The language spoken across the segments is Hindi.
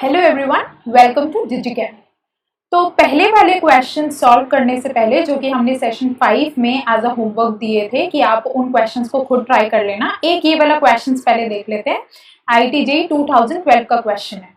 Hello everyone, welcome to Digicam. तो पहले वाले क्वेश्चन सॉल्व करने से पहले जो कि हमने सेशन 5 में एज अ होमवर्क दिए थे कि आप उन क्वेश्चंस को खुद ट्राई कर लेना। एक ये वाला क्वेश्चंस पहले देख लेते हैं। IIT JEE 2012 का क्वेश्चन है।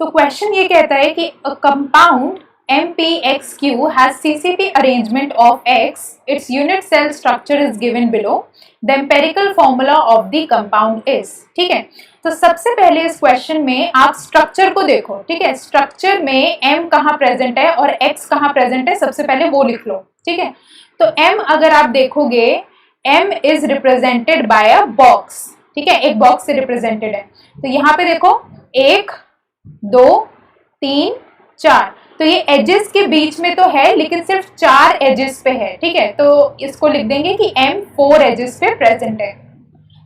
तो क्वेश्चन ये कहता है कि a compound MPXQ has CCP arrangement of X, its unit cell structure is given below, the empirical formula of the compound is। ठीक है, तो सबसे पहले इस क्वेश्चन में आप स्ट्रक्चर को देखो। ठीक है, स्ट्रक्चर में M कहाँ प्रेजेंट है और X कहाँ प्रेजेंट है, सबसे पहले वो लिख लो। ठीक है, तो M अगर आप देखोगे, M is represented by a box. ठीक है, एक बॉक्स से रिप्रेजेंटेड है। तो यहाँ पे देखो 1 2 3 4, तो ये एजेस के बीच में तो है लेकिन सिर्फ 4 एजेस पे है। ठीक है, तो इसको लिख देंगे कि M 4 एजेस पे प्रेजेंट है।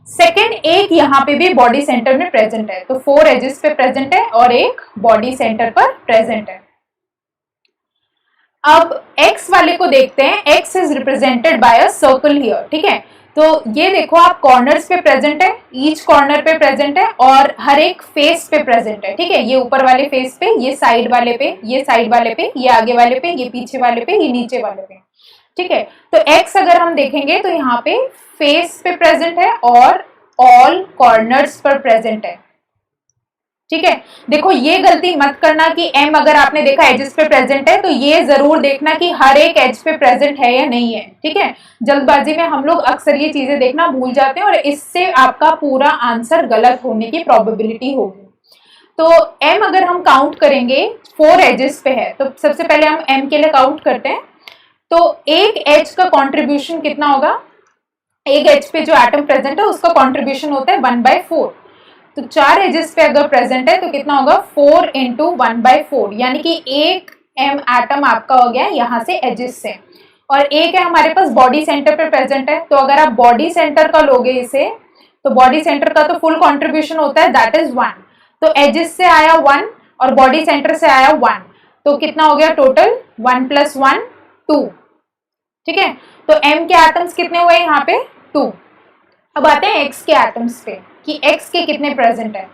सेकेंड, एक यहाँ पे भी बॉडी सेंटर में प्रेजेंट है, तो 4 एजेस पे प्रेजेंट है और एक बॉडी सेंटर पर प्रेजेंट है। अब X वाले को देखते हैं। X is represented by a circle here. ठीक है, तो ये देखो आप कॉर्नर्स पे प्रेजेंट है, ईच कॉर्नर पे प्रेजेंट है और हर एक फेस पे प्रेजेंट है। ठीक है, ये ऊपर वाले फेस पे, ये साइड वाले पे, ये साइड वाले पे, ये आगे वाले पे, ये पीछे वाले पे, ये नीचे वाले पे। ठीक है, तो X अगर हम देखेंगे तो यहाँ पे फेस पे प्रेजेंट है और ऑल कॉर्नर्स पर प्रेजेंट है। ठीक है, देखो ये गलती मत करना कि M अगर आपने देखा एजेस पे प्रेजेंट है तो ये जरूर देखना कि हर एक एज पे प्रेजेंट है या नहीं है। ठीक है, जल्दबाजी में हम लोग अक्सर ये चीजें देखना भूल जाते हैं और इससे आपका पूरा आंसर गलत होने की प्रोबेबिलिटी होगी। तो M अगर हम काउंट करेंगे 4 एजेस पे है, तो सबसे पहले हम M के लिए काउंट करते हैं। तो एक एज का कॉन्ट्रीब्यूशन कितना होगा, एक एज पे जो एटम प्रेजेंट है उसका कॉन्ट्रीब्यूशन होता है 1/4। तो 4 एजेस पे अगर प्रेजेंट है तो कितना होगा 4 × 1/4, यानी कि एक M एटम आपका हो गया यहाँ से एजेस से। और एक है हमारे पास बॉडी सेंटर पे प्रेजेंट है, तो अगर आप बॉडी सेंटर का लोगे इसे, तो बॉडी सेंटर का तो फुल कॉन्ट्रीब्यूशन होता है, दैट इज 1। तो एजेस से आया 1 और बॉडी सेंटर से आया 1, तो कितना हो गया टोटल 1 + 1 2। ठीक है, तो M के एटम्स कितने हुए यहाँ पे 2। अब आते हैं X के एटम्स पे कि X के कितने प्रेजेंट है।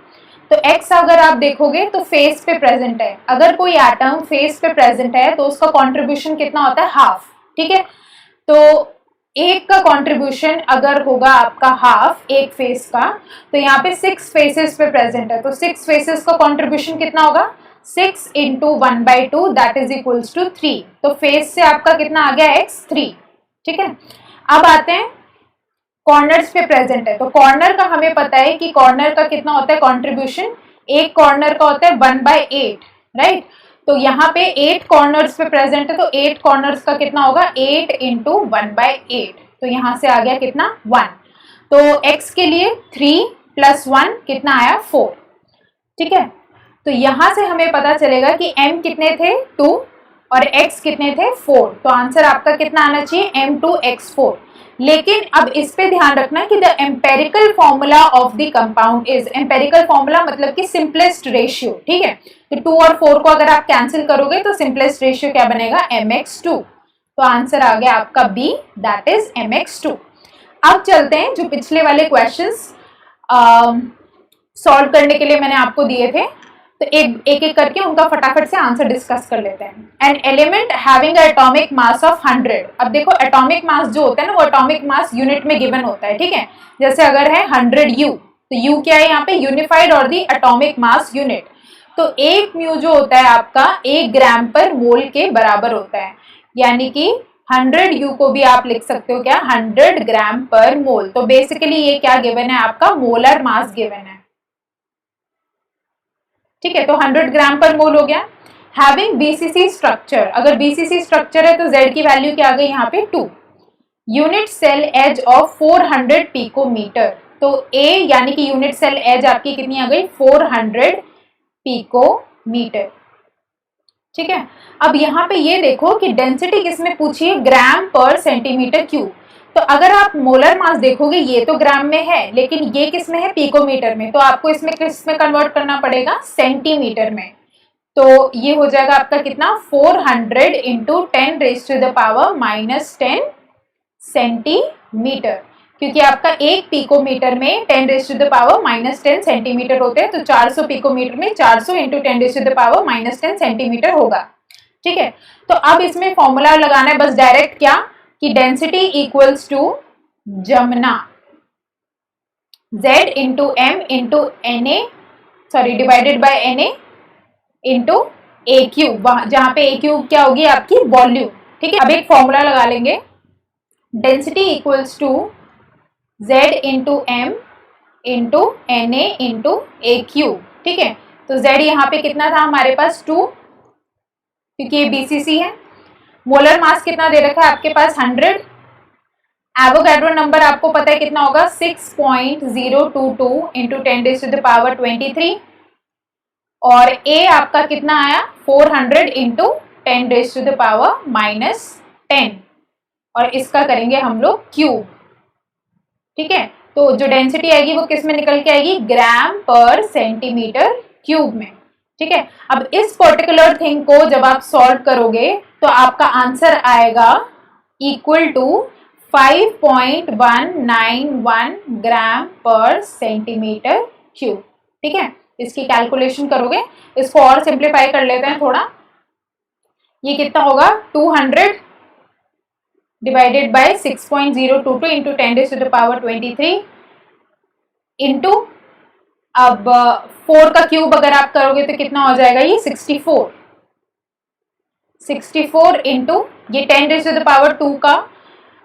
तो X अगर आप देखोगे तो फेस पे प्रेजेंट है। अगर कोई एटम फेस पे प्रेजेंट है तो उसका कंट्रीब्यूशन कितना होता है, हाफ। ठीक है, तो एक का कंट्रीब्यूशन अगर होगा आपका हाफ एक फेस का, तो यहाँ पे 6 फेसेस पे प्रेजेंट है, तो 6 फेसेस का कंट्रीब्यूशन कितना होगा 6 × 1/2, दैट इज इक्वल्स टू 3। तो फेस से आपका कितना आ गया X 3। ठीक है, अब आते हैं कॉर्नर्स पे प्रेजेंट है। तो कॉर्नर का हमें पता है कि कॉर्नर का कितना होता है कंट्रीब्यूशन, एक कॉर्नर का होता है 1/8, राइट। तो यहाँ पे 8 कॉर्नर्स पे प्रेजेंट है, तो 8 कॉर्नर्स का कितना होगा 8 × 1/8, तो यहाँ से आ गया कितना 1। तो X के लिए 3 + 1 कितना आया 4। ठीक है, तो यहाँ से हमें पता चलेगा कि M कितने थे 2 और X कितने थे 4। तो आंसर आपका कितना आना चाहिए M2X4। लेकिन अब इस पे ध्यान रखना कि the empirical formula of the compound is, empirical formula मतलब कि सिंपलेस्ट रेशियो। ठीक है, तो 2 और 4 को अगर आप कैंसिल करोगे तो सिंपलेस्ट रेशियो क्या बनेगा MX2। तो आंसर आ गया आपका B, दैट इज MX2। अब चलते हैं जो पिछले वाले क्वेश्चंस सॉल्व करने के लिए मैंने आपको दिए थे, तो एक एक करके उनका फटाफट से आंसर डिस्कस कर लेते हैं। An element having atomic mass of 100। अब देखो एटॉमिक मास जो होता है ना, वो एटॉमिक मास यूनिट में गिवन होता है। ठीक है, जैसे अगर है 100 U, तो U क्या है यहाँ पे यूनिफाइड और दी एटॉमिक मास यूनिट। तो 1 म्यू जो होता है आपका 1 ग्राम पर मोल के बराबर होता है, यानी कि 100 U को भी आप लिख सकते हो क्या 100 ग्राम पर मोल। तो बेसिकली ये क्या गिवन है आपका मोलर मास गिवन है। ठीक है, तो 100 ग्राम पर मोल हो गया। हैविंग BCC स्ट्रक्चर, अगर BCC स्ट्रक्चर है तो Z की वैल्यू क्या आ गई यहाँ पे 2। Unit cell edge of 400 picometre, तो A यानी कि यूनिट सेल एज आपकी कितनी आ गई 400 पिकोमीटर। ठीक है, अब यहाँ पे ये देखो कि डेंसिटी किसमें पूछी है, ग्राम पर सेंटीमीटर क्यूब। तो अगर आप मोलर मास देखोगे ये तो ग्राम में है, लेकिन ये किस में है पिकोमीटर में, तो आपको इसमें किस में कन्वर्ट करना पड़ेगा सेंटीमीटर में। तो ये हो जाएगा आपका कितना 400 × 10⁻⁻10 सेंटीमीटर, क्योंकि आपका एक पिकोमीटर में 10⁻⁻10 सेंटीमीटर होते हैं, तो 400 पिकोमीटर में 400 इंटू 10⁻⁻10 सेंटीमीटर होगा। ठीक है, तो अब इसमें फॉर्मूला लगाना है बस डायरेक्ट, क्या कि डेंसिटी इक्वल्स टू जमुना Z into M into Na, sorry divided by Na into a cube, जहां पे ए क्यूब क्या होगी आपकी वॉल्यूम। ठीक है, अब एक फॉर्मूला लगा लेंगे, density equals to Z into M into Na into a cube. ठीक है, तो Z यहाँ पे कितना था हमारे पास 2, क्योंकि ये BCC है। मोलर मास कितना दे रखा है आपके पास 100। एवोगैड्रो नंबर आपको पता है कितना होगा 6.022 इंटू 10⁻23, और A आपका कितना आया 400 इंटू 10⁻⁻10, और इसका करेंगे हम लोग क्यूब। ठीक है, तो जो डेंसिटी आएगी वो किस में निकल के आएगी, ग्राम पर सेंटीमीटर क्यूब में। ठीक है, अब इस पर्टिकुलर थिंग को जब आप सॉल्व करोगे तो आपका आंसर आएगा इक्वल टू 5.191 ग्राम पर सेंटीमीटर क्यूब। ठीक है, इसकी कैलकुलेशन करोगे, इसको और सिंप्लीफाई कर लेते हैं थोड़ा। ये कितना होगा 200 डिवाइडेड बाय 6.022 इंटू 10⁻23 इंटू, अब 4 का क्यूब अगर आप करोगे तो कितना हो जाएगा ये 64 इंटू ये 10⁻2 का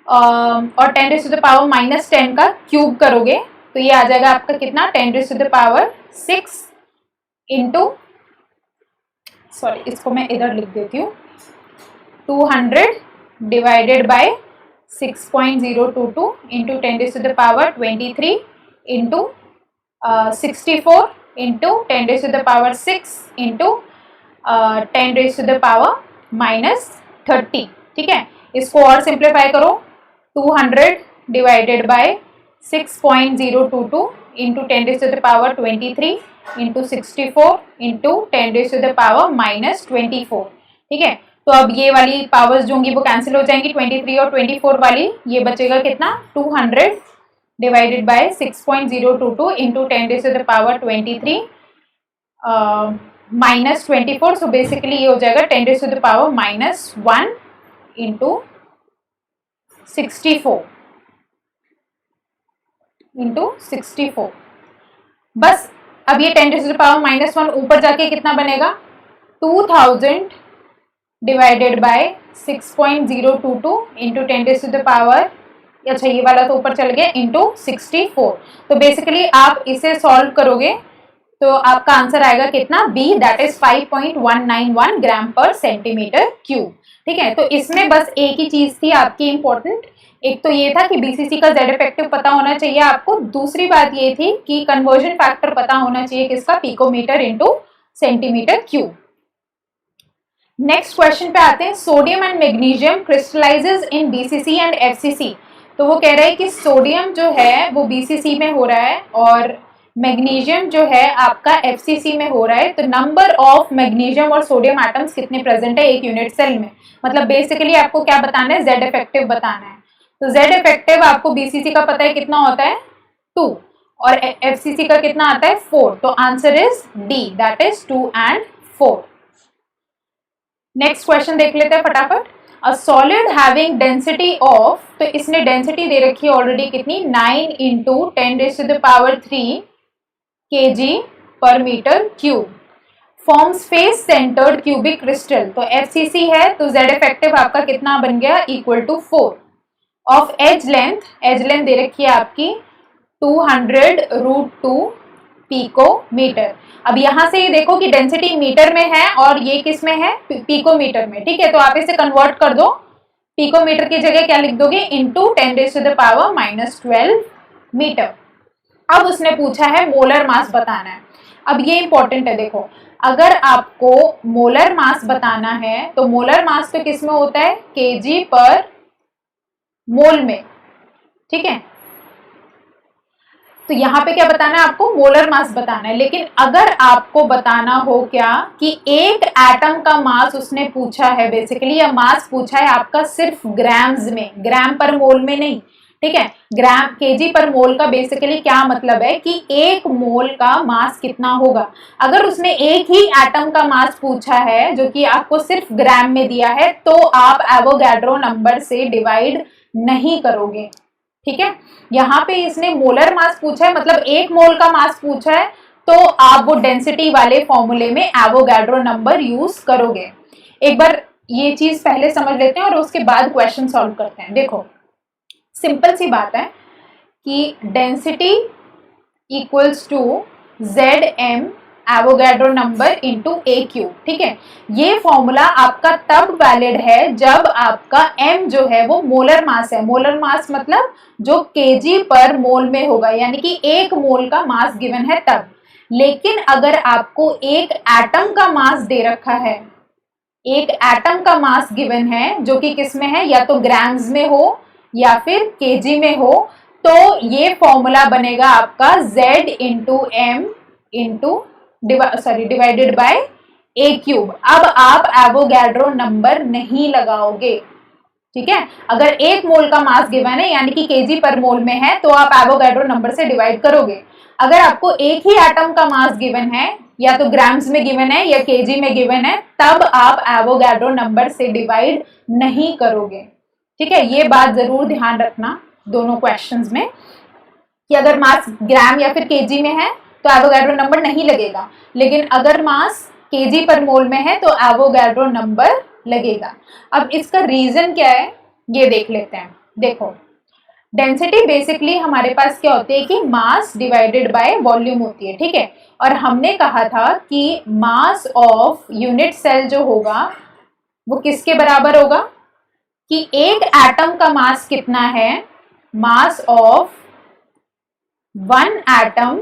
और 10⁻⁻10 का क्यूब करोगे तो ये आ जाएगा आपका कितना 10⁻6 इंटू, सॉरी इसको मैं इधर लिख देती हूँ, 200 divided by 6.022 into 10⁻23 into 64 into 10⁻6 into 10⁻⁻30। ठीक है, इसको और सिंप्लीफाई करो, 200 divided by 6.022 into 10⁻23 into 64 into 10⁻⁻24। ठीक है, तो अब ये वाली पावर्स जो होंगी वो कैंसिल हो जाएंगी, 23 और 24 वाली, ये बचेगा कितना 200 divided by 6.022 into 10⁻23 -24, so basically ये हो जाएगा 10⁻⁻1 इंटू 64 बस। अब ये 10⁻⁻1 ऊपर जाके कितना बनेगा 2000 डिवाइडेड बाय 6.022 इंटू 10⁻, अच्छा ये वाला तो ऊपर चल गया, इंटू 64। तो बेसिकली आप इसे सॉल्व करोगे तो आपका आंसर आएगा कितना बी, दैट इज 5.191 ग्राम पर सेंटीमीटर क्यूब। ठीक है, तो इसमें बस एक ही चीज थी आपकी इंपॉर्टेंट, एक तो ये था कि बीसीसी का जेड इफेक्टिव पता होना चाहिए आपको, दूसरी बात ये थी कि कन्वर्जन फैक्टर पता होना चाहिए किसका, picometre into centimetre cube. Next question पे आते हैं, sodium and magnesium crystallises in BCC and FCC. तो वो कह रहा है कि सोडियम जो है वो बीसीसी में हो रहा है और मैग्नीशियम जो है आपका एफसीसी में हो रहा है। तो नंबर ऑफ मैग्नीशियम और सोडियम एटम्स कितने प्रेजेंट है एक यूनिट सेल में, मतलब बेसिकली आपको क्या बताना है, जेड इफेक्टिव बताना है। तो जेड इफेक्टिव आपको बीसीसी का पता है कितना होता है 2 और एफसीसी का कितना आता है 4, तो answer is D, that is 2 and 4। Next question देख लेते हैं फटाफट। A solid having density of, तो इसने डेंसिटी दे रखी है ऑलरेडी कितनी 9 इंटू 10⁻³ kg पर metre cube, forms face centred cubic crystal. तो एफसीसी है तो जेड इफेक्टिव आपका कितना बन गया equal to 4 of edge length दे रखी है आपकी 200√2 पिकोमीटर। अब यहां से ये देखो कि डेंसिटी मीटर में है और ये किस में है पिकोमीटर में। ठीक है, तो आप इसे कन्वर्ट कर दो, पिकोमीटर की जगह क्या लिख दोगे इंटू 10⁻⁻12 मीटर। अब उसने पूछा है मोलर मास बताना है। अब ये इंपॉर्टेंट है, देखो अगर आपको मोलर मास बताना है तो मोलर मास तो किस में होता है केजी पर मोल में। ठीक है, तो यहां पे क्या बताना है आपको मोलर मास बताना है, लेकिन अगर आपको बताना हो क्या कि एक एटम का मास उसने पूछा है, बेसिकली या मास पूछा है आपका सिर्फ ग्राम्स में, ग्राम पर मोल में नहीं। ठीक है। ग्राम केजी पर मोल का बेसिकली क्या मतलब है कि एक मोल का मास कितना होगा। अगर उसने एक ही एटम का मास पूछा है जो कि आपको सिर्फ ग्राम में दिया है तो आप एवोगैड्रो नंबर से डिवाइड नहीं करोगे, ठीक है। यहाँ पे इसने मोलर मास पूछा है, मतलब एक मोल का मास पूछा है, तो आप वो डेंसिटी वाले फॉर्मूले में एवोगैड्रो नंबर यूज करोगे। एक बार ये चीज पहले समझ लेते हैं और उसके बाद क्वेश्चन सॉल्व करते हैं। देखो सिंपल सी बात है कि density equals to Z M Avogadro number into a cube, ठीक है। ये फॉर्मूला आपका तब वैलिड है जब आपका m जो है वो मोलर मास है। मोलर मास मतलब जो केजी पर मोल में होगा, यानी कि एक मोल का मास गिवन है तब। लेकिन अगर आपको एक एटम का मास दे रखा है, एक एटम का मास गिवन है जो कि किस में है, या तो ग्राम्स में हो या फिर केजी में हो, तो ये फॉर्मूला बनेगा आपका Z into M into divided by a cube. अब आप एवोगैड्रो नंबर नहीं लगाओगे, ठीक है। अगर एक मोल का मास गिवन है यानी कि केजी पर मोल में है तो आप एवोगैड्रो नंबर से डिवाइड करोगे। अगर आपको एक ही एटम का मास गिवन है, या तो ग्राम्स में गिवन है या केजी में गिवन है, तब आप एवोगैड्रो नंबर से डिवाइड नहीं करोगे, ठीक है। ये बात जरूर ध्यान रखना दोनों क्वेश्चंस में कि अगर मास ग्राम या फिर केजी में है तो एवोगैड्रो नंबर नहीं लगेगा, लेकिन अगर मास केजी पर मोल में है तो एवोगैड्रो नंबर लगेगा। अब इसका रीजन क्या है ये देख लेते हैं। देखो डेंसिटी बेसिकली हमारे पास क्या होती है कि मास डिवाइडेड बाय वॉल्यूम होती है, ठीक है। और हमने कहा था कि मास ऑफ यूनिट सेल जो होगा वो किसके बराबर होगा कि एक एटम का मास कितना है, मास of one atom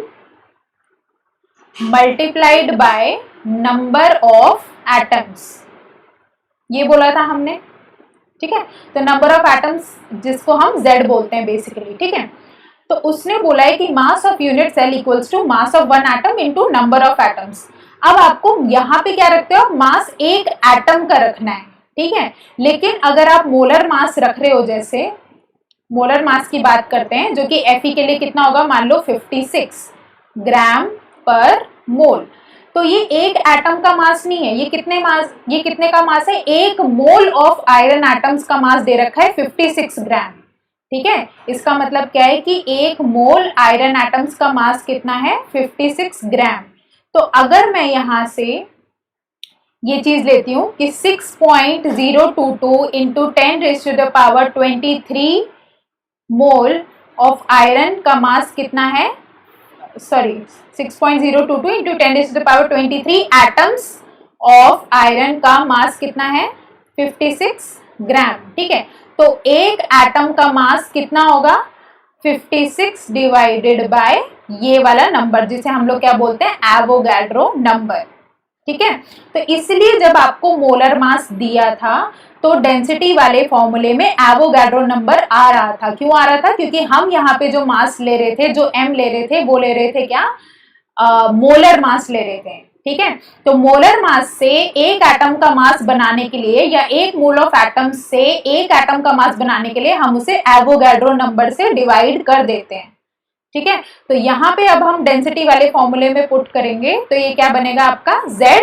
multiplied by number of atoms, ये बोला था हमने, ठीक है। तो नंबर ऑफ एटम्स जिसको हम Z बोलते हैं बेसिकली, ठीक है। तो उसने बोला है कि mass of unit cell equals to mass of one atom into number of atoms. अब आपको यहाँ पे क्या रखते हो, मास एक एटम का रखना है, ठीक है। लेकिन अगर आप मोलर मास रख रहे हो, जैसे मोलर मास की बात करते हैं जो कि Fe के लिए कितना होगा, मान लो 56 ग्राम पर मोल, तो ये एक एटम का मास नहीं है, ये कितने का मास है, एक मोल ऑफ आयरन एटम्स का मास दे रखा है 56 ग्राम, ठीक है। इसका मतलब क्या है कि एक मोल आयरन एटम्स का मास कितना है, 56 ग्राम। तो अगर मैं यहां से ये चीज लेती हूं कि 6.022 इंटू 10⁻23 मोल ऑफ आयरन का मास कितना है, 6.022 इंटू 10⁻23 एटम्स ऑफ आयरन का मास कितना है, 56 ग्राम, ठीक है। तो एक एटम का मास कितना होगा, 56 डिवाइडेड बाय ये वाला नंबर जिसे हम लोग क्या बोलते हैं, एवोगैड्रो नंबर, ठीक है। तो इसलिए जब आपको मोलर मास दिया था तो डेंसिटी वाले फॉर्मूले में एवोगैड्रो नंबर आ रहा था। क्यों आ रहा था, क्योंकि हम यहाँ पे जो मास ले रहे थे, जो m ले रहे थे, वो ले रहे थे क्या, मोलर मास ले रहे थे, ठीक है। तो मोलर मास से एक एटम का मास बनाने के लिए, या एक मोल ऑफ एटम से एक एटम का मास बनाने के लिए हम उसे एवोगैड्रो नंबर से डिवाइड कर देते हैं, ठीक है। तो यहाँ पे अब हम डेंसिटी वाले फॉर्मूले में पुट करेंगे तो ये क्या बनेगा आपका, Z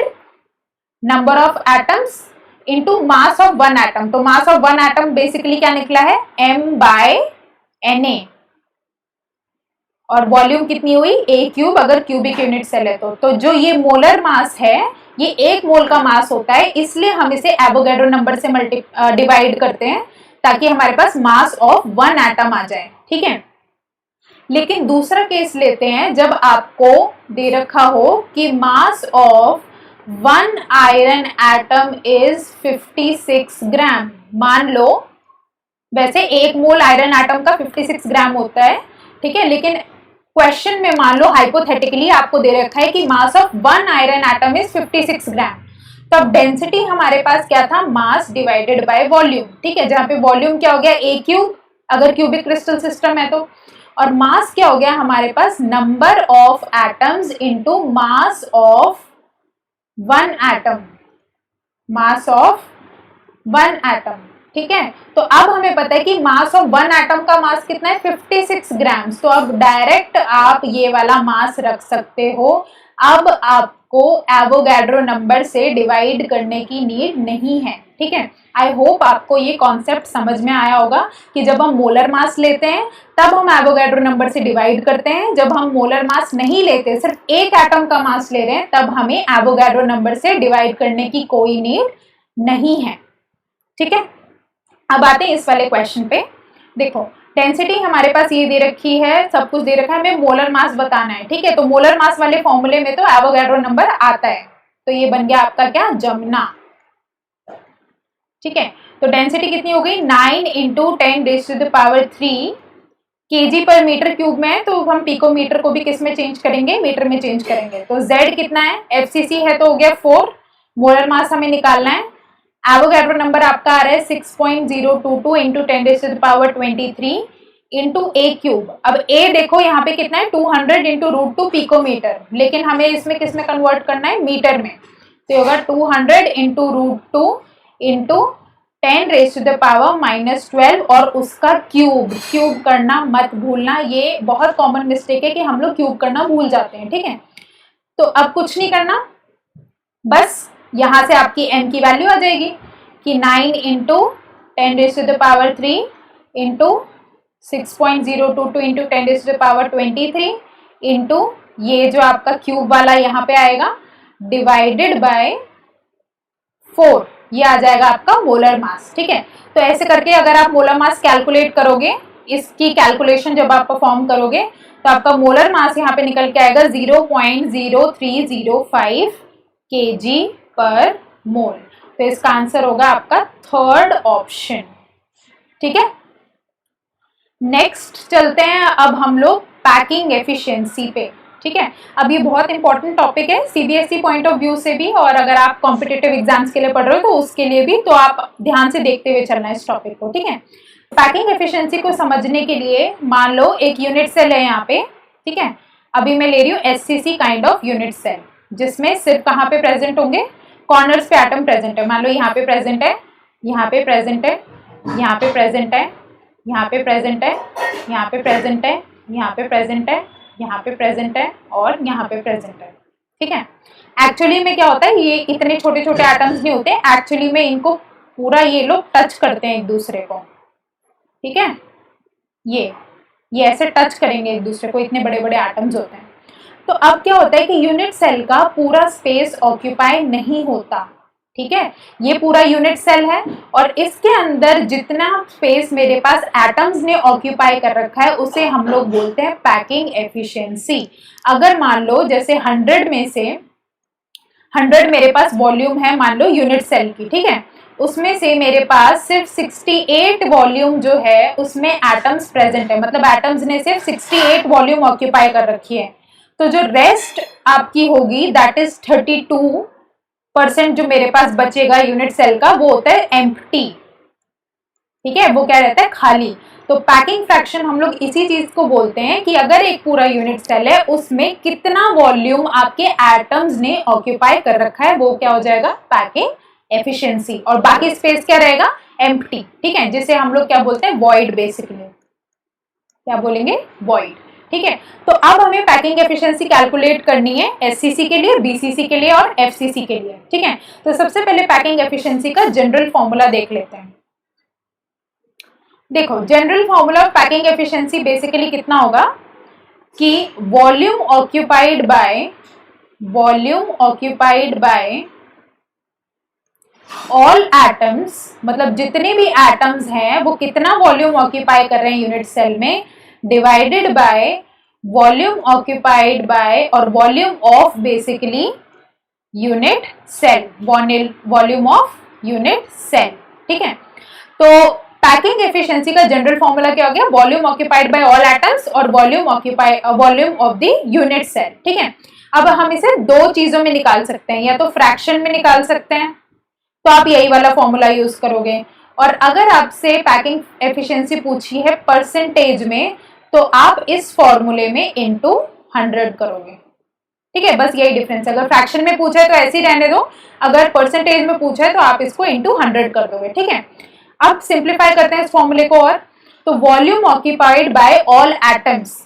number of atoms into mass of one atom. तो mass of one atom basically क्या निकला है, m/Na, और वॉल्यूम कितनी हुई, A क्यूब, अगर क्यूबिक यूनिट सेल है तो जो ये मोलर मास है ये एक मोल का मास होता है, इसलिए हम इसे एवोगैड्रो नंबर से डिवाइड करते हैं ताकि हमारे पास मास ऑफ वन एटम आ जाए, ठीक है। लेकिन दूसरा केस लेते हैं जब आपको दे रखा हो कि mass of one iron atom is 56 ग्राम। मान लो वैसे एक मोल आयरन एटम का 56 ग्राम होता है, ठीक है, लेकिन क्वेश्चन में मान लो हाइपोथेटिकली आपको दे रखा है कि mass of one iron atom is 56 ग्राम। तो अब डेंसिटी हमारे पास क्या था, मास डिवाइडेड बाय वॉल्यूम, ठीक है, जहां पे वॉल्यूम क्या हो गया, A क्यूब, अगर क्यूबिक क्रिस्टल सिस्टम है तो, और मास क्या हो गया हमारे पास, number of atoms into mass of one atom, mass of one atom, ठीक है। तो अब हमें पता है कि मास ऑफ वन एटम का मास कितना है 56 ग्राम्स। तो अब डायरेक्ट आप ये वाला मास रख सकते हो। अब आपको एवोगैड्रो नंबर से डिवाइड करने की नीड नहीं है। ठीक है, आई होप आपको ये कॉन्सेप्ट समझ में आया होगा कि जब हम मोलर मास लेते हैं तब हम एवोगैड्रो नंबर से डिवाइड करते हैं, जब हम मोलर मास नहीं लेते सिर्फ एक एटम का मास ले रहे हैं तब हमें एवोगैड्रो नंबर से डिवाइड करने की कोई नीड नहीं है। ठीक है, अब आते हैं इस वाले क्वेश्चन पे। देखो डेंसिटी हमारे पास ये दे रखी है, सब कुछ दे रखा है, हमें मोलर मास बताना है। ठीक है, तो मोलर मास वाले फॉर्मूले में तो एवोगैड्रो नंबर आता है, तो ये बन गया आपका क्या, जमुना। ठीक है, तो डेंसिटी कितनी हो गई 9 × 10⁻³ kg पर मीटर क्यूब में है, तो हम पिकोमीटर को भी किस में चेंज करेंगे, मीटर में चेंज करेंगे। तो Z कितना है, FCC है तो हो गया 4, मोलर मास हमें निकालना है। एवोगैड्रो नंबर आपका आ रहा है 6.022 × 10⁻23 इंटू A³ अब A देखो यहाँ पे कितना है 200 × √2 पिकोमीटर, लेकिन हमें इसमें किस में कन्वर्ट करना है, मीटर में। तो होगा 200 × √2 इंटू 10⁻⁻12 और उसका क्यूब। क्यूब करना मत भूलना, ये बहुत कॉमन मिस्टेक है कि हम लोग क्यूब करना भूल जाते हैं। ठीक है, तो अब कुछ नहीं करना, बस यहां से आपकी n की वैल्यू आ जाएगी कि 9 × 10⁻³ इंटू 6.022 इंटू 10⁻23 इंटू ये जो आपका क्यूब वाला यहाँ पे आएगा डिवाइडेड बाय 4, ये आ जाएगा आपका मोलर मास। ठीक है, तो ऐसे करके अगर आप मोलर मास कैलकुलेट करोगे, इसकी कैलकुलेशन जब आप परफॉर्म करोगे तो आपका मोलर मास यहाँ पे निकल के आएगा 0.0305 kg पर मोल। तो इसका आंसर होगा आपका थर्ड ऑप्शन। ठीक है, नेक्स्ट चलते हैं अब हम लोग पैकिंग एफिशिएंसी पे। ठीक है, अब ये बहुत इंपॉर्टेंट टॉपिक है सीबीएसई पॉइंट ऑफ व्यू से भी, और अगर आप कॉम्पिटिटिव एग्जाम्स के लिए पढ़ रहे हो तो उसके लिए भी, तो आप ध्यान से देखते हुए चलना है इस टॉपिक को। ठीक है, पैकिंग एफिशिएंसी को समझने के लिए मान लो एक यूनिट सेल है यहाँ पे। ठीक है, अभी मैं ले रही हूँ SCC kind of unit cell, जिसमें सिर्फ कहाँ पे प्रेजेंट होंगे, कॉर्नर्स पे एटम प्रेजेंट है। मान लो यहाँ पे प्रेजेंट है, यहाँ पे प्रेजेंट है, यहाँ पे प्रेजेंट है, यहाँ पे प्रेजेंट है, यहाँ पे प्रेजेंट है, यहाँ पे प्रेजेंट है, यहाँ पे प्रेजेंट है और यहाँ पे प्रेजेंट है। ठीक है, एक्चुअली में क्या होता है, ये इतने छोटे छोटे एटम्स नहीं होते, एक्चुअली में इनको पूरा ये लोग टच करते हैं एक दूसरे को। ठीक है, ये ऐसे टच करेंगे एक दूसरे को, इतने बड़े बड़े एटम्स होते हैं। तो अब क्या होता है कि यूनिट सेल का पूरा स्पेस ऑक्यूपाई नहीं होता। ठीक है, ये पूरा यूनिट सेल है और इसके अंदर जितना स्पेस मेरे पास एटम्स ने ऑक्यूपाई कर रखा है उसे हम लोग बोलते हैं पैकिंग एफिशिएंसी। अगर मान लो जैसे 100 में से 100 मेरे पास वॉल्यूम है मान लो यूनिट सेल की, ठीक है, उसमें से मेरे पास सिर्फ 68 वॉल्यूम जो है उसमें एटम्स प्रेजेंट है, मतलब एटम्स ने सिर्फ 68 वॉल्यूम ऑक्यूपाई कर रखी है। तो जो रेस्ट आपकी होगी दैट इज 32% जो मेरे पास बचेगा यूनिट सेल का, वो होता है एम्प्टी। ठीक है, वो क्या रहता है, खाली। तो पैकिंग फ्रैक्शन हम लोग इसी चीज को बोलते हैं कि अगर एक पूरा यूनिट सेल है उसमें कितना वॉल्यूम आपके एटम्स ने ऑक्यूपाई कर रखा है, वो क्या हो जाएगा, पैकिंग एफिशिएंसी। और बाकी स्पेस क्या रहेगा, एम्प्टी। ठीक है, जिसे हम लोग क्या बोलते हैं, वॉइड। बेसिकली क्या बोलेंगे, वॉइड। ठीक है, तो अब हमें पैकिंग एफिशिएंसी कैलकुलेट करनी है एससीसी के लिए, बीसीसी के लिए और एफसीसी के लिए। ठीक है, तो सबसे पहले पैकिंग एफिशिएंसी का जनरल फॉर्मूला देख लेते हैं। देखो general formula of packing efficiency basically कितना होगा कि volume occupied by all atoms, मतलब जितने भी एटम्स हैं वो कितना वॉल्यूम ऑक्यूपाई कर रहे हैं यूनिट सेल में, divided by volume occupied by और volume of basically unit cell, volume of unit cell. ठीक है, तो पैकिंग एफिशिएंसी का जनरल फॉर्मूला क्या हो गया, volume occupied by all atoms और volume of the unit cell. ठीक है, अब हम इसे दो चीजों में निकाल सकते हैं, या तो फ्रैक्शन में निकाल सकते हैं, तो आप यही वाला फॉर्मूला यूज करोगे, और अगर आपसे पैकिंग एफिशिएंसी पूछी है परसेंटेज में तो आप इस फॉर्मूले में इनटू 100 करोगे। ठीक है, बस यही डिफरेंस है। अगर फ्रैक्शन में पूछा है तो ऐसे ही रहने दो, अगर परसेंटेज में पूछा है तो आप इसको इनटू 100 कर दोगे। ठीक है, अब सिंप्लीफाई करते हैं इस फॉर्मूले को और, तो volume occupied by all atoms,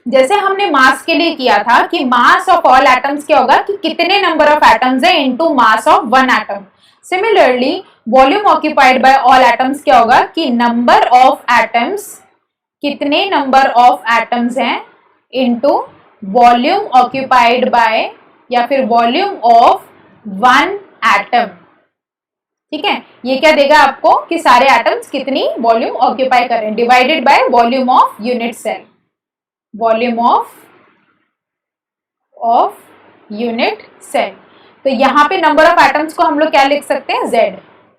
जैसे हमने मास के लिए किया था कि मास ऑफ ऑल एटम्स क्या होगा कि कितने नंबर ऑफ एटम्स है into mass of one atom. Similarly volume occupied by all atoms क्या होगा कि नंबर ऑफ एटम्स, कितने नंबर ऑफ एटम्स हैं इनटू वॉल्यूम ऑक्यूपाइड बाय या फिर वॉल्यूम ऑफ वन एटम। ठीक है, ये क्या देगा आपको कि सारे एटम्स कितनी वॉल्यूम ऑक्यूपाई कर रहे हैं, divided by volume of unit cell, volume of unit cell. तो यहाँ पे नंबर ऑफ एटम्स को हम लोग क्या लिख सकते हैं, Z।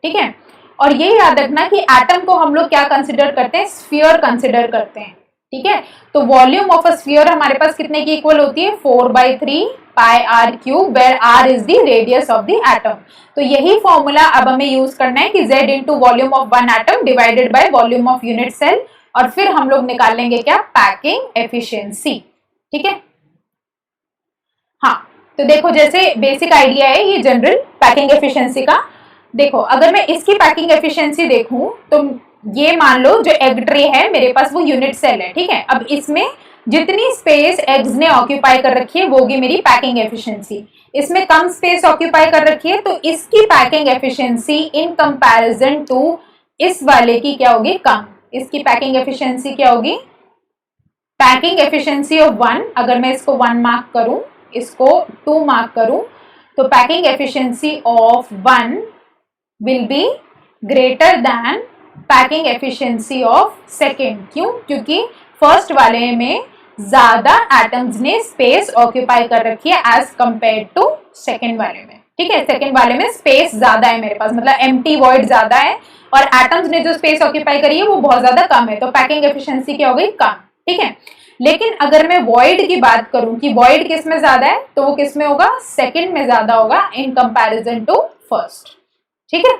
ठीक है, और ये याद रखना कि एटम को हम लोग क्या कंसिडर करते हैं, स्फीयर कंसिडर करते हैं। ठीक है, तो वॉल्यूम ऑफ अ स्फीयर हमारे पास कितने की इक्वल होती है, 4/3 pi r cube, where r is the radius of the atom. तो यही फॉर्मूला अब हमें यूज करना है कि Z into volume of one atom divided by volume of unit cell, और फिर हम लोग निकाल लेंगे क्या, पैकिंग एफिशिएंसी। ठीक है, हाँ, तो देखो जैसे बेसिक आइडिया है ये जनरल पैकिंग एफिशिएंसी का। देखो अगर मैं इसकी पैकिंग एफिशिएंसी देखूं तो ये मान लो जो एग ट्रे है मेरे पास वो यूनिट सेल है। ठीक है, अब इसमें जितनी स्पेस एग्स ने ऑक्यूपाई कर रखी है वो होगी मेरी पैकिंग एफिशिएंसी। इसमें कम स्पेस ऑक्यूपाई कर रखी है तो इसकी packing efficiency in comparison to इस वाले की क्या होगी, कम। इसकी पैकिंग एफिशिएंसी क्या होगी, पैकिंग एफिशिएंसी ऑफ 1, अगर मैं इसको 1 मार्क करूं, इसको 2 मार्क करूं, तो packing efficiency of 1 will be greater than packing efficiency of second. क्यों, क्योंकि फर्स्ट वाले में ज्यादा एटम्स ने स्पेस ऑक्यूपाई कर रखी है एज कंपेयर टू सेकेंड वाले में। ठीक है, सेकेंड वाले में स्पेस ज्यादा है मेरे पास, मतलब एम्प्टी वॉइड ज्यादा है और एटम्स ने जो स्पेस ऑक्यूपाई करी है वो बहुत ज्यादा कम है, तो पैकिंग एफिशिएंसी क्या हो गई, कम। ठीक है, लेकिन अगर मैं वॉइड की बात करूं कि वॉइड किस में ज्यादा है, तो वो किस में होगा, सेकेंड में ज्यादा होगा इन कंपैरिजन टू फर्स्ट। ठीक है,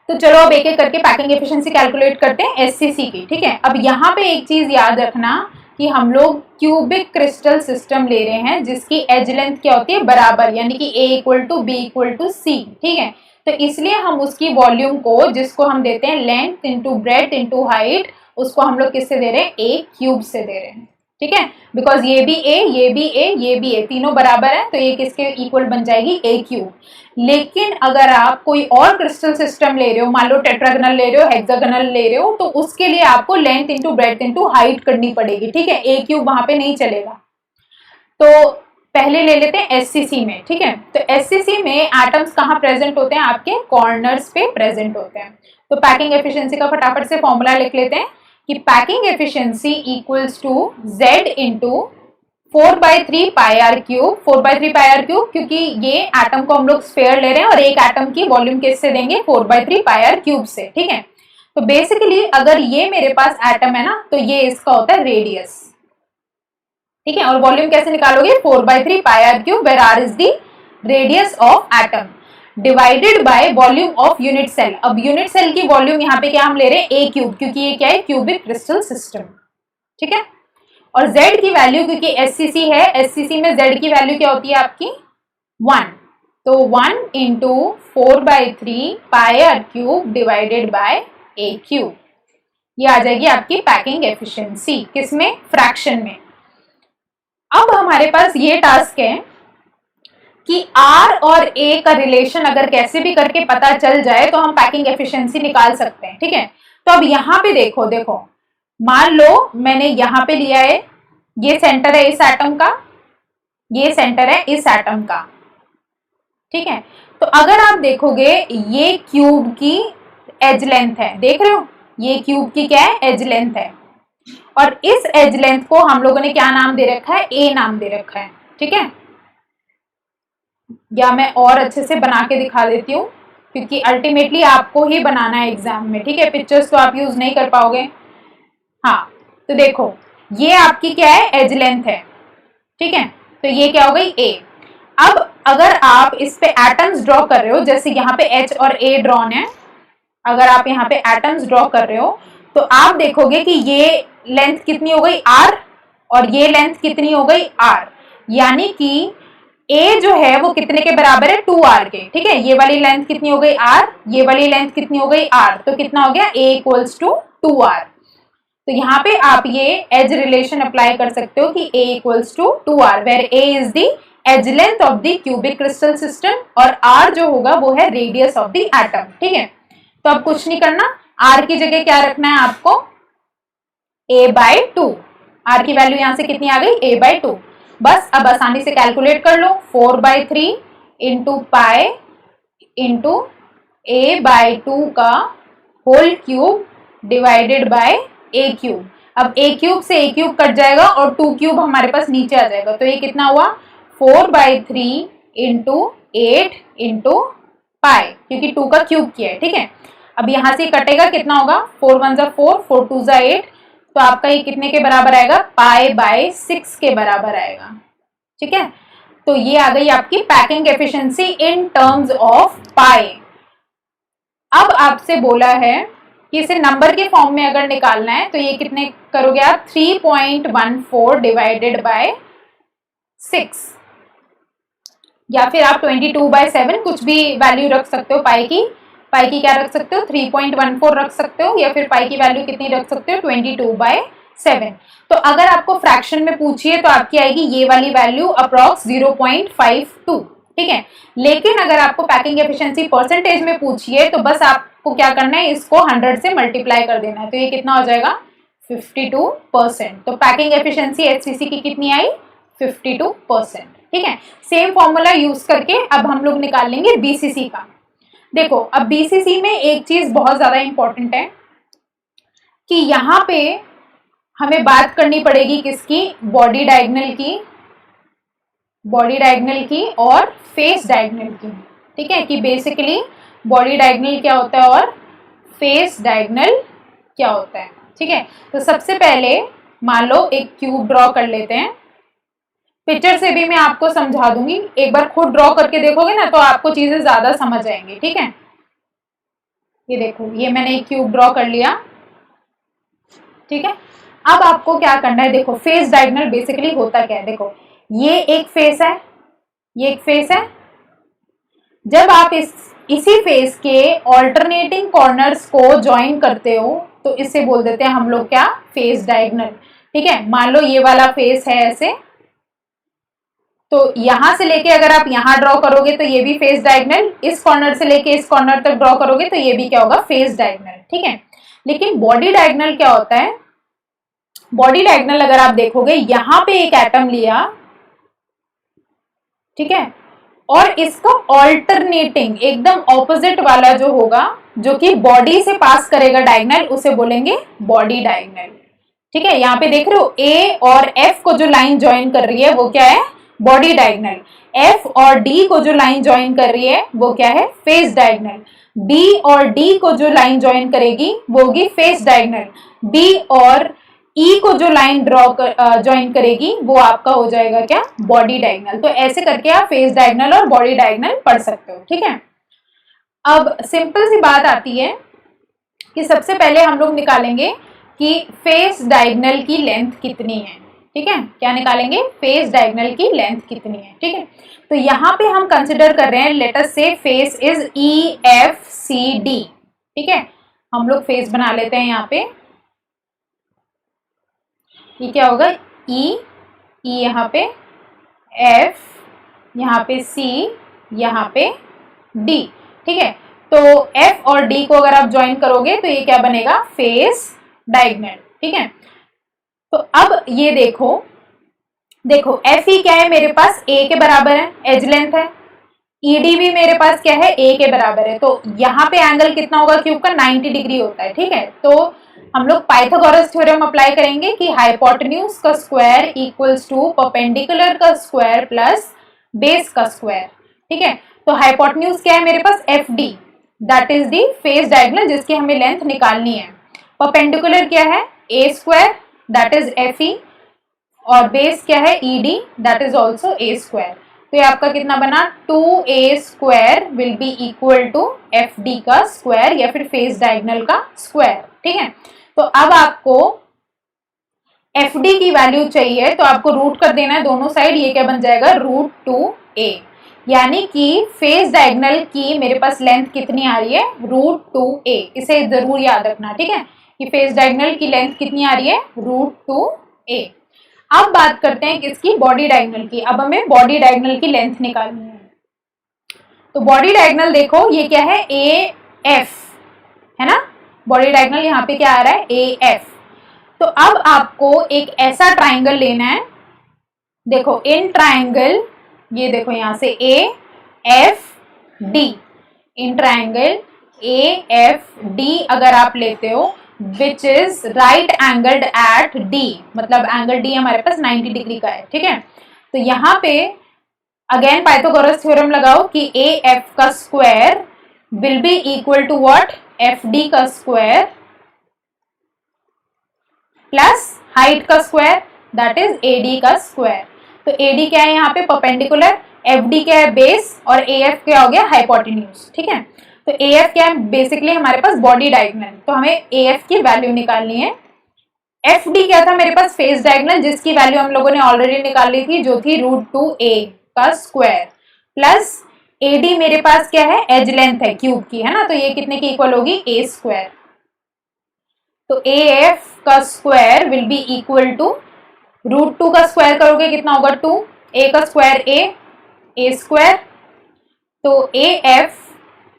तो चलो अब एक एक करके पैकिंग एफिशिएंसी कैलकुलेट करते हैं SCC की। ठीक है, अब यहाँ पे एक चीज याद रखना कि हम लोग क्यूबिक क्रिस्टल सिस्टम ले रहे हैं जिसकी एज लेंथ क्या होती है, बराबर, यानी कि A = B = C। ठीक है, तो इसलिए हम उसकी वॉल्यूम को, जिसको हम देते हैं length into breadth into height, उसको हम लोग किससे दे रहे हैं, A³ से दे रहे हैं। ठीक है, बिकॉज ये भी A, ये भी A, ये भी A, तीनों बराबर है तो ये किसके इक्वल बन जाएगी, A³। लेकिन अगर आप कोई और क्रिस्टल सिस्टम ले रहे हो, मान लो टेट्रागोनल ले रहे हो, हेक्सागोनल ले रहे हो, तो उसके लिए आपको length into breadth into height करनी पड़ेगी। ठीक है, A³ वहां पे नहीं चलेगा। तो पहले ले लेते हैं SCC में। ठीक है, तो SCC में एटम्स कहाँ प्रेजेंट होते हैं, आपके कॉर्नर्स पे प्रेजेंट होते हैं। तो पैकिंग एफिशिएंसी का फटाफट से फॉर्मूला लिख लेते हैं कि packing efficiency equals to Z into 4/3 pi r cube, 4/3 pi r cube, क्योंकि ये एटम को हम लोग स्फेयर ले रहे हैं और एक एटम की वॉल्यूम किससे देंगे, 4/3 पाई आर क्यूब से। ठीक है, तो बेसिकली अगर ये मेरे पास एटम है ना, तो ये इसका होता है रेडियस। ठीक है, और वॉल्यूम कैसे निकालोगे, 4/3 pi r cube, where r is the radius of atom, divided by volume of unit cell. अब यूनिट सेल की वॉल्यूम यहाँ पे क्या हम ले रहे हैं, A³, क्योंकि ये क्या है, क्यूबिक क्रिस्टल सिस्टम। ठीक है, और Z की वैल्यू, क्योंकि SCC है, SCC में Z की वैल्यू क्या होती है आपकी, 1, तो 1 into 4/3 pi r cube divided by A³, ये आ जाएगी आपकी पैकिंग एफिशिएंसी, किसमें, फ्रैक्शन में। अब हमारे पास ये टास्क है कि R और A का रिलेशन अगर कैसे भी करके पता चल जाए तो हम पैकिंग एफिशिएंसी निकाल सकते हैं। ठीक है, तो अब यहाँ पे देखो, मान लो मैंने यहाँ पे लिया है, ये सेंटर है इस एटम का, ये सेंटर है इस एटम का। ठीक है, तो अगर आप देखोगे ये क्यूब की एज लेंथ है, देख रहे हो, ये क्यूब की क्या है, एज लेंथ है, और इस एज लेंथ को हम लोगों ने क्या नाम दे रखा है, A नाम दे रखा है। ठीक है, या मैं और अच्छे से बना के दिखा देती हूँ, क्योंकि अल्टीमेटली आपको ही बनाना है एग्जाम में। ठीक है, पिक्चर्स तो आप यूज नहीं कर पाओगे। हाँ, तो देखो ये आपकी क्या है, एज लेंथ है। ठीक है, तो ये क्या हो गई, A। अब अगर आप इस पे एटम्स ड्रॉ कर रहे हो, जैसे यहाँ पे H और A ड्रॉन है, अगर आप यहाँ पे एटम्स ड्रॉ कर रहे हो तो आप देखोगे कि ये लेंथ कितनी हो गई, R, और ये लेंथ कितनी हो गई, R, यानी कि ए जो है वो कितने के बराबर है, 2r के, ठीक है। ये वाली लेंथ कितनी हो गई r, ये वाली लेंथ कितनी हो गई r, तो कितना हो गया a इक्वल्स टू 2r। तो यहाँ पे आप ये एज रिलेशन अप्लाई कर सकते हो कि a equals to 2r, where a is the edge length of the cubic crystal system और r जो होगा वो है रेडियस ऑफ द एटम, ठीक है। तो अब कुछ नहीं करना, r की जगह क्या रखना है आपको, a/2। r की वैल्यू यहां से कितनी आ गई, a/2। बस अब आसानी से कैलकुलेट कर लो, 4/3 इंटू पाई इंटू a/2 का whole cube divided by a cube. अब a क्यूब से a क्यूब कट जाएगा और 2 क्यूब हमारे पास नीचे आ जाएगा, तो ये कितना हुआ 4/3 इंटू 8 इंटू पाई, क्योंकि 2 का क्यूब किया है, ठीक है। अब यहां से कटेगा, कितना होगा 4 1 जा 4, 4 2 जा 8, तो आपका ये कितने के बराबर आएगा, पाई/6 के बराबर आएगा, ठीक है। तो ये आ गई आपकी packing efficiency in terms of pi. अब आपसे बोला है कि इसे नंबर के फॉर्म में अगर निकालना है तो ये कितने करोगे आप, 3.14 डिवाइडेड बाय 6, या फिर आप 22/7 कुछ भी वैल्यू रख सकते हो पाई की। पाई की क्या रख सकते हो, 3.14 रख सकते हो, या फिर पाई की वैल्यू कितनी रख सकते हो, 22/7। तो अगर आपको फ्रैक्शन में पूछिए तो आपकी आएगी ये वाली वैल्यू अप्रॉक्स 0.52, ठीक है। लेकिन अगर आपको पैकिंग एफिशिएंसी परसेंटेज में पूछिए तो बस आपको क्या करना है, इसको 100 से मल्टीप्लाई कर देना है, तो ये कितना हो जाएगा 52%। तो पैकिंग एफिशिएंसी एचसीसी की कितनी आई, 52%, ठीक है। सेम फॉर्मूला यूज करके अब हम लोग निकाल लेंगे बीसीसी का। देखो अब बीसीसी में एक चीज बहुत ज्यादा इंपॉर्टेंट है कि यहाँ पे हमें बात करनी पड़ेगी किसकी, बॉडी डायगोनल की और फेस डायगोनल की, ठीक है। कि बेसिकली बॉडी डायगोनल क्या होता है और फेस डायगोनल क्या होता है, ठीक है। तो सबसे पहले मान लो एक क्यूब ड्रॉ कर लेते हैं, पिक्चर से भी मैं आपको समझा दूंगी, एक बार खुद ड्रॉ करके देखोगे ना तो आपको चीजें ज्यादा समझ आएंगी, ठीक है। ये देखो, ये मैंने एक क्यूब ड्रॉ कर लिया, ठीक है। अब आपको क्या करना है, देखो फेस डायगोनल बेसिकली होता क्या है, देखो ये एक फेस है, ये एक फेस है। जब आप इसी फेस के ऑल्टरनेटिंग कॉर्नर्स को ज्वाइन करते हो तो इसे बोल देते हैं हम लोग क्या, फेस डायगोनल, ठीक है। मान लो ये वाला फेस है ऐसे, तो यहां से लेके अगर आप यहां ड्रॉ करोगे तो ये भी फेस डायगोनल, इस कॉर्नर से लेके इस कॉर्नर तक ड्रॉ करोगे तो ये भी क्या होगा, फेस डायगोनल, ठीक है। लेकिन बॉडी डायगोनल क्या होता है, बॉडी डायगोनल अगर आप देखोगे यहां पे एक एटम लिया, ठीक है, और इसका ऑल्टरनेटिंग एकदम ऑपोजिट वाला जो होगा, जो कि बॉडी से पास करेगा डायगोनल, उसे बोलेंगे बॉडी डायगोनल, ठीक है। यहाँ पे देख रहे हो ए और एफ को जो लाइन ज्वाइन कर रही है वो क्या है, बॉडी डायगोनल। एफ और डी को जो लाइन ज्वाइन कर रही है वो क्या है, फेस डायगोनल। बी और डी को जो लाइन ज्वाइन करेगी वो होगी फेस डायगोनल। बी और ई को जो लाइन ज्वाइन करेगी वो आपका हो जाएगा क्या, बॉडी डायगोनल। तो ऐसे करके आप फेस डायगोनल और बॉडी डायगोनल पढ़ सकते हो, ठीक है। अब सिंपल सी बात आती है कि सबसे पहले हम लोग निकालेंगे कि फेस डायगोनल की लेंथ कितनी है, ठीक है। क्या निकालेंगे, फेस डायगोनल की लेंथ कितनी है, ठीक है। तो यहाँ पे हम कंसिडर कर रहे हैं, लेट अस से फेस इज EFCD, ठीक है। हम लोग फेस बना लेते हैं यहाँ पे, ये क्या होगा, E यहाँ पे, F यहाँ पे, C यहाँ पे, D, ठीक है। तो F और D को अगर आप ज्वाइन करोगे तो ये क्या बनेगा, फेस डायगोनल, ठीक है। तो अब ये देखो FE क्या है मेरे पास, A के बराबर है, एज लेंथ है। ED भी मेरे पास क्या है, A के बराबर है। तो यहाँ पे एंगल कितना होगा क्यूब का, 90 डिग्री होता है, ठीक है। तो हम लोग पाइथागोरस थ्योरम अप्लाई करेंगे कि हाइपोटेन्यूज का स्क्वायर इक्वल्स टू परपेंडिकुलर का स्क्वायर प्लस बेस का स्क्वायर, ठीक है। तो हाइपोटेन्यूज क्या है मेरे पास, FD, that is the face diagonal जिसकी हमें लेंथ निकालनी है। परपेंडिकुलर क्या है, A square that is FE, और बेस क्या है, ED, that is also A square. तो ये आपका कितना बना, 2A square will be equal to FD का स्क्वायर या फिर फेस डायगोनल का स्क्वायर, ठीक है। तो अब आपको FD की वैल्यू चाहिए तो आपको रूट कर देना है दोनों साइड, ये क्या बन जाएगा, √2 ए, यानी कि फेस डायगोनल की मेरे पास लेंथ कितनी आ रही है, √2a। इसे जरूर याद रखना, ठीक है, कि फेस डायगोनल की लेंथ कितनी आ रही है, √2a। अब बात करते हैं किसकी, बॉडी डायगोनल की। अब हमें बॉडी डायगोनल की लेंथ निकालनी है। तो बॉडी डायगोनल देखो ये क्या है, AF है ना, बॉडी डायगोनल यहाँ पे क्या आ रहा है, AF। तो अब आपको एक ऐसा ट्राइंगल लेना है, देखो इन ट्राइंगल, ये देखो यहां से AFD, इन ट्राइंगल AFD अगर आप लेते हो which is right angled at D, मतलब एंगल D हमारे पास 90 डिग्री का है, ठीक है। तो यहाँ पे अगेन पाइथागोरस थ्योरम लगाओ कि AF का square will be equal to what, FD का स्क्वायर प्लस हाइट का स्क्वायर दैट इज AD का स्क्वायर। तो AD क्या है यहाँ पे, परपेंडिकुलर, FD क्या है, बेस, और AF क्या हो गया, हाइपोटेन्यूज, ठीक है। तो AF क्या है, बेसिकली हमारे पास बॉडी डायगोनल, तो हमें AF की वैल्यू निकालनी है। FD क्या था मेरे पास, फेस डायगोनल, जिसकी वैल्यू हम लोगों ने ऑलरेडी निकाल ली थी, जो थी √2a का स्क्वायर, प्लस AD मेरे पास क्या है, एज लेंथ है क्यूब की, है ना, तो ये कितने की इक्वल होगी, a स्क्वायर। तो AF का square will be equal to √2 का स्क्वायर करोगे कितना होगा, 2, a का स्क्वायर a स्क्वायर, तो AF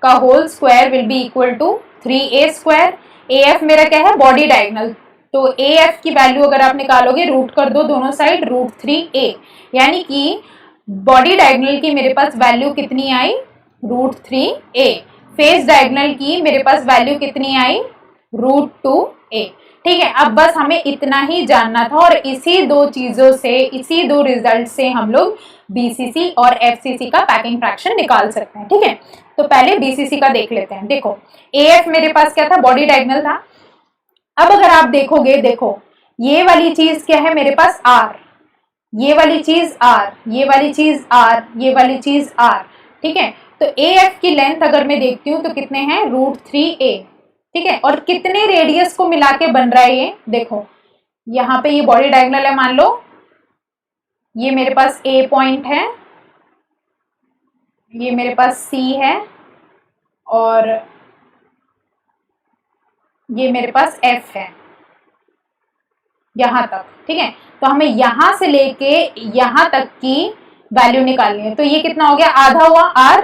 का whole square will be equal to 3a square. AF मेरा क्या है, बॉडी डायगोनल, तो AF की वैल्यू अगर आप निकालोगे, रूट कर दो दोनों साइड, √3a, यानी कि बॉडी डायगोनल की मेरे पास वैल्यू कितनी आई, √3a। फेस डायगोनल की मेरे पास वैल्यू कितनी आई, √2a, ठीक है। अब बस हमें इतना ही जानना था, और इसी दो चीजों से, इसी दो रिजल्ट से हम लोग BCC और FCC का पैकिंग फ्रैक्शन निकाल सकते हैं, ठीक है। तो पहले BCC का देख लेते हैं। देखो AF मेरे पास क्या था, बॉडी डायगोनल था। अब अगर आप देखोगे, देखो ये वाली चीज क्या है मेरे पास, R, ये वाली चीज R, ये वाली चीज R, ये वाली चीज R, ठीक है। तो AF की लेंथ अगर मैं देखती हूँ तो कितने हैं, √3a, ठीक है। और कितने रेडियस को मिला के बन रहा है ये, देखो यहाँ पे ये बॉडी डायगोनल है, मान लो ये मेरे पास A पॉइंट है, ये मेरे पास C है, और ये मेरे पास F है, यहां तक, ठीक है। तो हमें यहां से लेके यहां तक की वैल्यू निकालनी है। तो ये कितना हो गया, आधा हुआ R,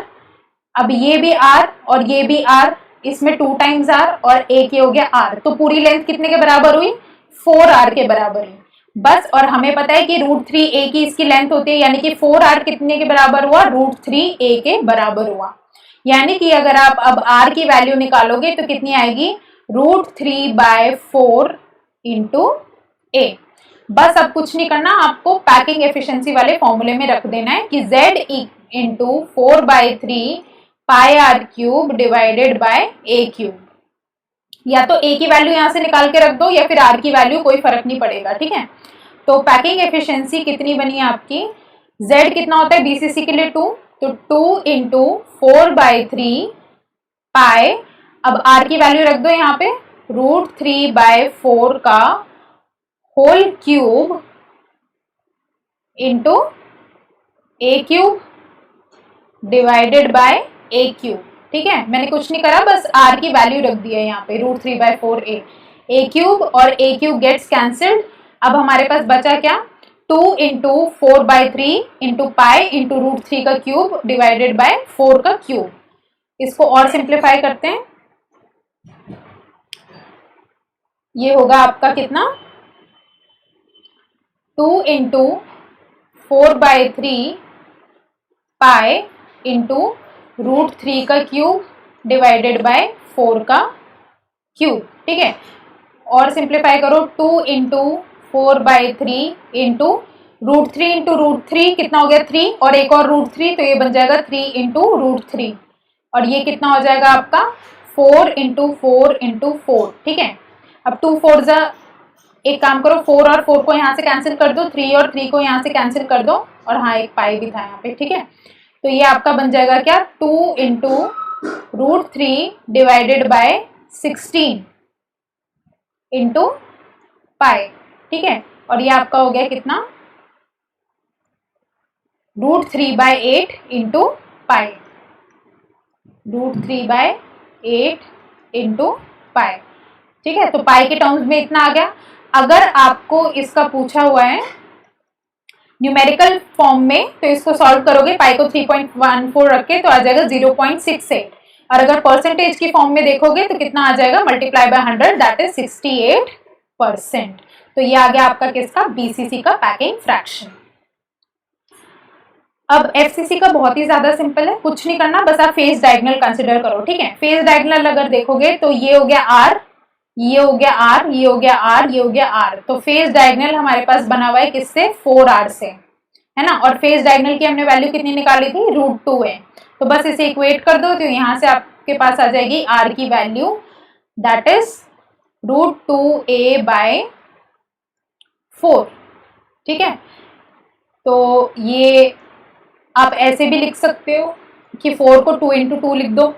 अब ये भी R और ये भी R, इसमें 2 टाइम्स R, और एक ये हो गया R, तो पूरी लेंथ कितने के बराबर हुई, 4R के बराबर हुई बस। और हमें पता है कि √3a की इसकी लेंथ होती है, यानी कि 4R कितने के बराबर हुआ, √3a के बराबर हुआ। यानी कि अगर आप अब R की वैल्यू निकालोगे तो कितनी आएगी, √3/4 इंटू a। बस अब कुछ नहीं करना, आपको पैकिंग एफिशिएंसी वाले फॉर्मूले में रख देना है कि Z into 4/3 πr³ divided by a³। या तो a की वैल्यू यहां से निकाल के रख दो, या फिर r की वैल्यू, कोई फर्क नहीं पड़ेगा, ठीक है। तो पैकिंग एफिशिएंसी कितनी बनी आपकी, Z कितना होता है BCC के लिए 2, तो 2 इंटू 4/3 पाई, अब r की वैल्यू रख दो यहाँ पे, √3/4 का whole cube into a³ divided by a³, ठीक है। मैंने कुछ नहीं करा, बस r की वैल्यू रख दी है यहाँ पे, √3/4a, a³ और a³ गेट्स कैंसिल्ड। अब हमारे पास बचा क्या, 2 इंटू 4/3 इंटू पाई इंटू √3 का क्यूब डिवाइडेड बाय 4 का क्यूब। इसको और सिंप्लीफाई करते हैं, ये होगा आपका कितना, 2 इंटू 4/3 पाई इंटू √3 का क्यूब डिवाइडेड बाय 4 का क्यूब, ठीक है। और सिंप्लीफाई करो, 2 इंटू 4/3 इंटू √3 इंटू √3 कितना हो गया, 3, और एक और √3, तो ये बन जाएगा 3 इंटू √3, और ये कितना हो जाएगा आपका 4 इंटू 4 इंटू 4, ठीक है। अब 2 4 जा, एक काम करो, 4 और 4 को यहाँ से कैंसिल कर दो, 3 और 3 को यहाँ से कैंसिल कर दो, और हाँ एक पाई भी था यहाँ पे, ठीक है। तो ये आपका बन जाएगा क्या, 2 into √3 divided by 16 into pi, ठीक है। और ये आपका हो गया कितना, √3/8 इंटू पाई, √3/8 इंटू पाई। ठीक है, तो पाई के टर्म्स में इतना आ गया। अगर आपको इसका पूछा हुआ है न्यूमेरिकल फॉर्म में तो इसको सॉल्व करोगे, पाई को 3.14 रख के तो आ जाएगा 0.68, और अगर परसेंटेज की फॉर्म में देखोगे तो कितना आ जाएगा, मल्टीप्लाई बाय 100 दैट इज 68%। तो ये आ गया आपका किसका, बीसीसी का पैकिंग फ्रैक्शन। अब एफसीसी का बहुत ही ज्यादा सिंपल है, कुछ नहीं करना, बस आप फेस डायगोनल कंसिडर करो। ठीक है, फेस डायगोनल अगर देखोगे तो ये हो गया आर, ये हो गया आर, ये हो गया आर, ये हो गया आर। तो फेस डायगोनल हमारे पास बना हुआ है किससे, 4R से, है ना। और फेस डायगोनल की हमने वैल्यू कितनी निकाली थी, √2 है। तो बस इसे इक्वेट कर दो, तो यहाँ से आपके पास आ जाएगी आर की वैल्यू दैट इज √2a/4। ठीक है, तो ये आप ऐसे भी लिख सकते हो कि 4 को 2 इंटू 2 लिख दो,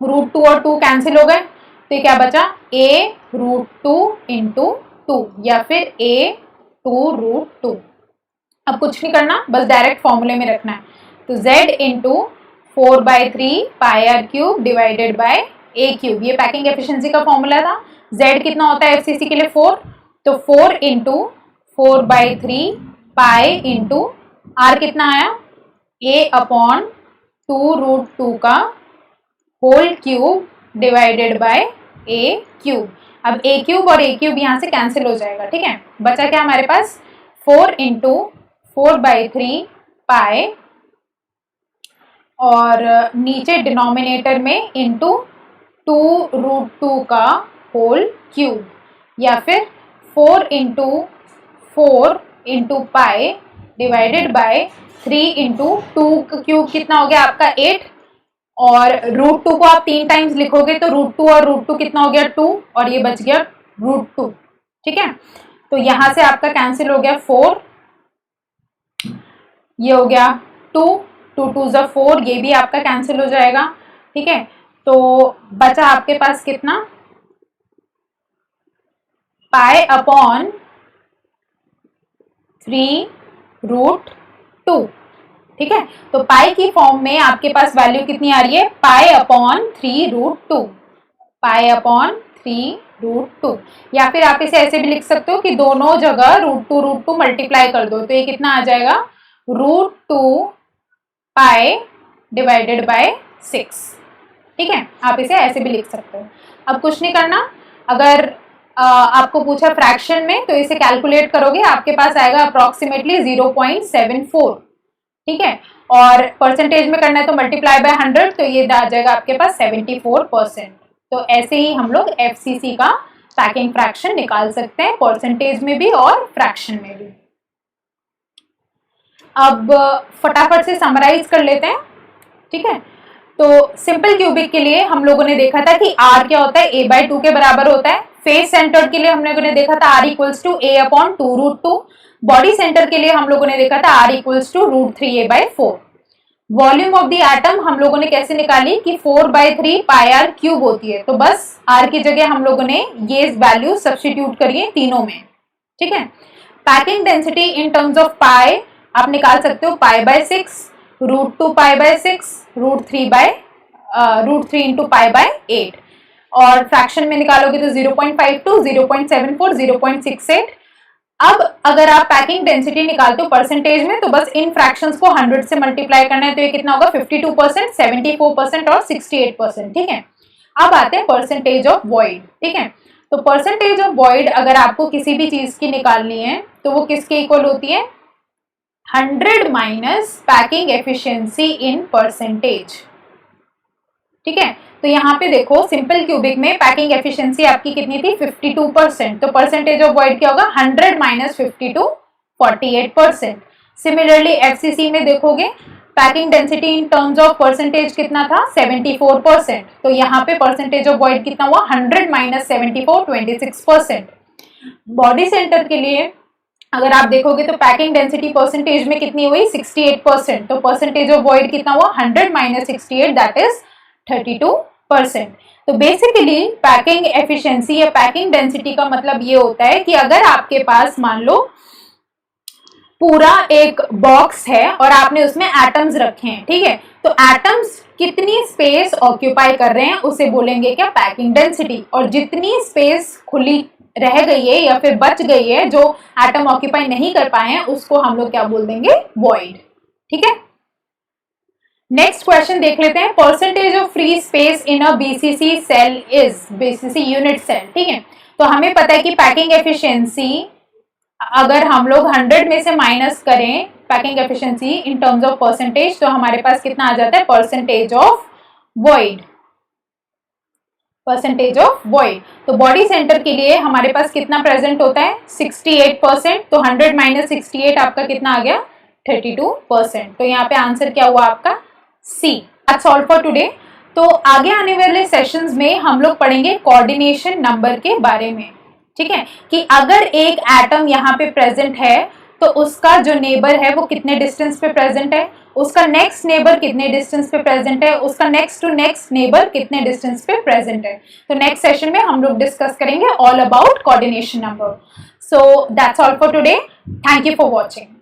√2 और 2 कैंसिल हो गए, तो ये क्या बचा, a√2 इंटू 2 या फिर a2√2। अब कुछ नहीं करना, बस डायरेक्ट फॉर्मूले में रखना है। तो z into 4/3 πr³ divided by a³, ये पैकिंग एफिशिएंसी का फॉर्मूला था। z कितना होता है एफसीसी के लिए, 4, तो 4 इंटू 4/3 पाई इंटू r कितना आया, a/2√2 का whole cube divided by a³। अब a³ और a³ यहां से कैंसिल हो जाएगा। ठीक है, बचा क्या हमारे पास, 4 इंटू 4/3 पाई और नीचे डिनोमिनेटर में इंटू 2√2 का होल क्यूब, या फिर 4 into 4 into pi divided by 3 into 2 cube कितना हो गया आपका 8, और √2 को आप 3 टाइम्स लिखोगे तो √2 और √2 कितना हो गया 2, और ये बच गया √2। ठीक है, तो यहां से आपका कैंसिल हो गया 4, ये हो गया 2, 2 2 ज़ा 4, ये भी आपका कैंसिल हो जाएगा। ठीक है, तो बचा आपके पास कितना, π/3√2। ठीक है, तो पाई की फॉर्म में आपके पास वैल्यू कितनी आ रही है, π/3√2, π/3√2। या फिर आप इसे ऐसे भी लिख सकते हो कि दोनों जगह √2 मल्टीप्लाई कर दो, तो ये कितना आ जाएगा, √2 पाई डिवाइडेड बाय 6। ठीक है, आप इसे ऐसे भी लिख सकते हो। अब कुछ नहीं करना, अगर आपको पूछा फ्रैक्शन में तो इसे कैलकुलेट करोगे, आपके पास आएगा अप्रोक्सीमेटली 0.74। ठीक है, और परसेंटेज में करना है तो मल्टीप्लाई बाय 100, तो ये आ जाएगा आपके पास 74%। तो ऐसे ही हम लोग एफसीसी का पैकिंग फ्रैक्शन निकाल सकते हैं, परसेंटेज में भी और फ्रैक्शन में भी। अब फटाफट से समराइज कर लेते हैं। ठीक है, तो सिंपल क्यूबिक के लिए हम लोगों ने देखा था कि r क्या होता है, a/2 के बराबर होता है। फेस सेंटर के लिए हम लोगों ने देखा था r equals to a/2√2। Body centre के लिए हम लोगों ने देखा था r equals to √3a/4। Volume of the atom हम लोगों ने कैसे निकाली कि 4/3 πr³ होती है, तो बस r की जगह हम लोगों ने ये वैल्यू सब्स्टिट्यूट करी है तीनों में। ठीक है, packing density in terms of pi आप निकाल सकते हो, π/6, √2 π/6, √3 इंटू π/8, और फ्रैक्शन में निकालोगे तो 0.52, 0.74, 0.68। अब अगर आप पैकिंग डेंसिटी निकालते हो परसेंटेज में, तो बस इन फ्रैक्शंस को 100 से मल्टीप्लाई करना है, तो ये कितना होगा, 52%, 74% और 68%। ठीक है, अब आते हैं परसेंटेज ऑफ वॉइड। ठीक है, तो परसेंटेज ऑफ वॉइड अगर आपको किसी भी चीज की निकालनी है तो वो किसके इक्वल होती है, 100 minus packing efficiency in percentage. ठीक है, तो यहाँ पे देखो सिंपल क्यूबिक में पैकिंग एफिशिएंसी आपकी कितनी थी, 52%, तो परसेंटेज ऑफ वॉइड क्या होगा, 100 माइनस 52, 48%। सिमिलरली एफसीसी में देखोगे packing density in terms of percentage कितना था, 74%, तो यहाँ पे परसेंटेज ऑफ वॉइड कितना हुआ, 100 माइनस 74, 26%। बॉडी सेंटर के लिए अगर आप देखोगे तो पैकिंग डेंसिटी परसेंटेज में कितनी हुई, 68%, तो परसेंटेज ऑफ वॉइड कितना हुआ, 100 माइनस 68 दैट इज 32%। तो बेसिकली पैकिंग एफिशिएंसी या पैकिंग डेंसिटी का मतलब ये होता है कि अगर आपके पास मान लो पूरा एक बॉक्स है और आपने उसमें एटम्स रखे हैं, ठीक है, तो एटम्स कितनी स्पेस ऑक्यूपाई कर रहे हैं उसे बोलेंगे क्या, पैकिंग डेंसिटी। और जितनी स्पेस खुली रह गई है या फिर बच गई है जो एटम ऑक्यूपाई नहीं कर पाए हैं उसको हम लोग क्या बोल देंगे, वॉइड। ठीक है, नेक्स्ट क्वेश्चन देख लेते हैं। Percentage of free space in a BCC cell is, BCC unit cell, ठीक है, तो हमें पता है कि पैकिंग एफिशिएंसी अगर हम लोग 100 में से माइनस करें packing efficiency in terms of percentage, तो हमारे पास कितना आ जाता है, percentage of void, percentage of void. तो बॉडी सेंटर के लिए हमारे पास कितना प्रेजेंट होता है, 68%, तो 100 माइनस 68 आपका कितना आ गया, 32%। तो यहाँ पे आंसर क्या हुआ आपका, C. That's all for today. तो आगे आने वाले सेशंस में हम लोग पढ़ेंगे कोऑर्डिनेशन नंबर के बारे में, ठीक है, कि अगर एक एटम यहाँ पे प्रेजेंट है तो उसका जो नेबर है वो कितने डिस्टेंस पे प्रेजेंट है, उसका नेक्स्ट नेबर कितने डिस्टेंस पे प्रेजेंट है, उसका नेक्स्ट टू नेक्स्ट नेबर कितने डिस्टेंस पे प्रेजेंट है। तो नेक्स्ट सेशन में हम लोग डिस्कस करेंगे all about coordination number. So that's all for today, thank you for watching.